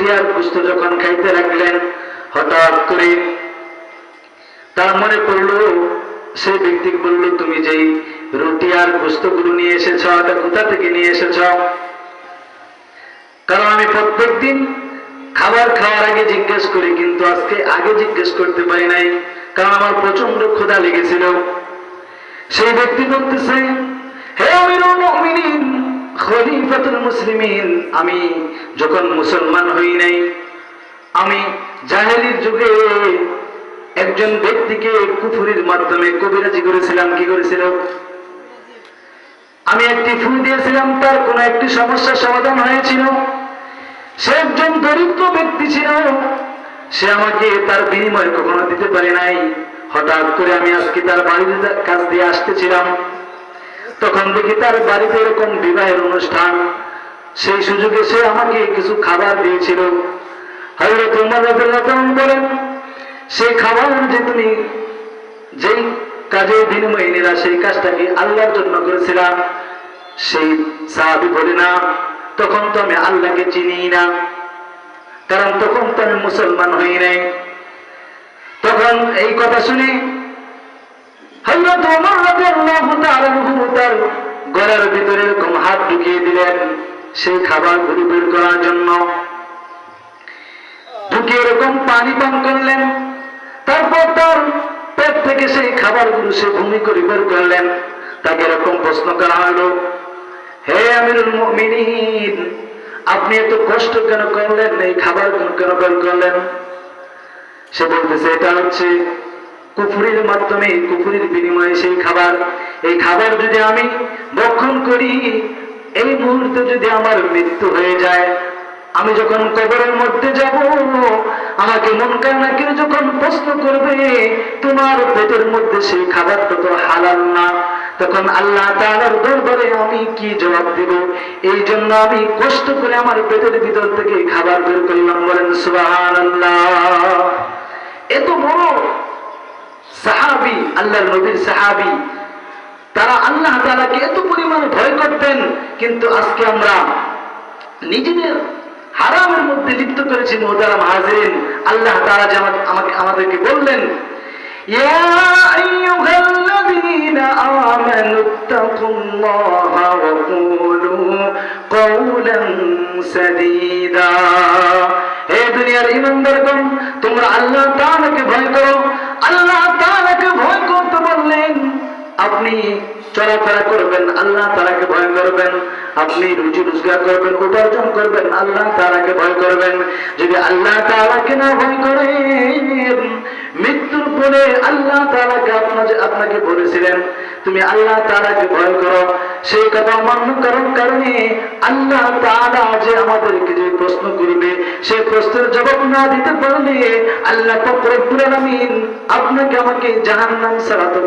রুটি আর গোশত যখন খাইতে লাগলেন, হঠাৎ করে তার মনে পড়লো, সেই ব্যক্তিকে বলল, তুমি যেই রুটি আর গোশতগুলো নিয়ে এসেছ, এটা কোথা থেকে নিয়ে এসেছ? কারণ আমি প্রত্যেকদিন খাবার খাওয়ার আগে জিজ্ঞেস করি, কিন্তু আজকে আগে জিজ্ঞেস করতে পারি নাই, কারণ আমার প্রচন্ড ক্ষুধা লেগেছিল। সেই ব্যক্তি বলতেছে, হে আমিরুল মুমিনিন, খলিফাতুল মুসলিমিন, আমি যখন মুসলমান হই নাই, আমি জাহেলির যুগে একজন ব্যক্তিকে কুফরির মাধ্যমে কবিরাজি করেছিলাম। কি করেছিল? আমি একটি ফু দিয়েছিলাম, তার কোন একটি সমস্যার সমাধান হয়েছিল। সে একজন দরিদ্র ব্যক্তি ছিল, সে আমাকে তার বিনিময় কখনো দিতে পারে নাই। হঠাৎ করে আমি আজকে তার বাড়ির কাছ দিয়ে আসতেছিলাম, তখন দেখি তার বাড়িতে এরকম বিবাহের অনুষ্ঠান। সেই সুযোগে সে আমাকে কিছু খাবার দিয়েছিল। হযরত ওমর রাদিয়াল্লাহু আনহু বলেন, সেই খাবার যে তুমি যেই কাজের বিনিময়ে নিলা, সেই কাজটাকে আল্লাহর জন্য করেছিলাম। সেই সাহাবী বলে, না, তখন তো আমি আল্লাহকে চিনি না, কারণ তখন তো আমি মুসলমান হই নাই। তখন এই কথা শুনে হযরত ওমর রাদিয়াল্লাহু তাআলা তার গলার ভিতরে এরকম হাত ঢুকিয়ে দিলেন সেই খাবারগুলো বের করার জন্য। ঢুকিয়ে এরকম পানি পান করলেন, তারপর তার পেট থেকে সেই খাবারগুলো সে ভূমি করে বের করলেন। তাকে এরকম প্রশ্ন করা হলো, হে আমিরুল মুমিনিন, আপনি এত কষ্ট কেন করলেন, এই খাবারগুলো কেন বের করলেন? সে বলতেছে, এটা হচ্ছে কুফরির মাধ্যমে, কুফরির বিনিময়ে সেই খাবার। এই খাবার যদি আমি ভক্ষণ করি, এই মুহূর্তে যদি আমার মৃত্যু হয়ে যায়, আমি যখন কবরের মধ্যে যাব, আমাকে মুনকার নাকির যখন প্রশ্ন করবে, তোমার পেটের মধ্যে সেই খাবারটা তো হালাল না, তখন আল্লাহ তাআলার দরবারে আমি কি জবাব দেব? এই জন্য আমি কষ্ট করে আমার পেটের ভিতর থেকে খাবার বের করলাম। বলেন সুবহানাল্লাহ। এত বড় সাহাবী, আল্লাহর নবীর সাহাবী, তারা আল্লাহ তাআলাকে এত পরিমাণে ভয় করতেন। কিন্তু আজকে আমরা নিজেদের হারামের মধ্যে লিপ্ত করেছি। মুহতারাম হাজিরিন, আল্লাহ তাআলা যে আমাদেরকে বললেন, ইয়া আইয়ুহাল্লাযীনা আমানুত্তাকুল্লাহা ওয়া কুলু কওলান সাদীদা। হে দুনিয়ার ঈমানদারগণ, তোমরা আল্লাহ তাআলাকে ভয় করো। আল্লাহ তাআলাকে ভয় করতে বললেন, আপনি চলাফেরা করবেন, আল্লাহ তাআলাকে ভয় করবেন। আপনি রুজি রোজগার করবেন, উপার্জন করবেন, আল্লাহ তাআলাকে ভয় করবেন। যদি আল্লাহ তাআলাকে না ভয় করেন, মৃত্যুর পরে আল্লাহ তাআলাকে আপনাকে বলেছিলেন তুমি আল্লাহ তাআলাকে ভয় করো, সেই কথা অমান্য করার কারণে আল্লাহ তাআলা যে আমাদেরকে যে প্রশ্ন করবে, সেই প্রশ্নের জবাব না দিতে পারলে আল্লাহ পাক রব্বুল আলামিন আপনাকে আমাকে জাহান্নাম ছাড়া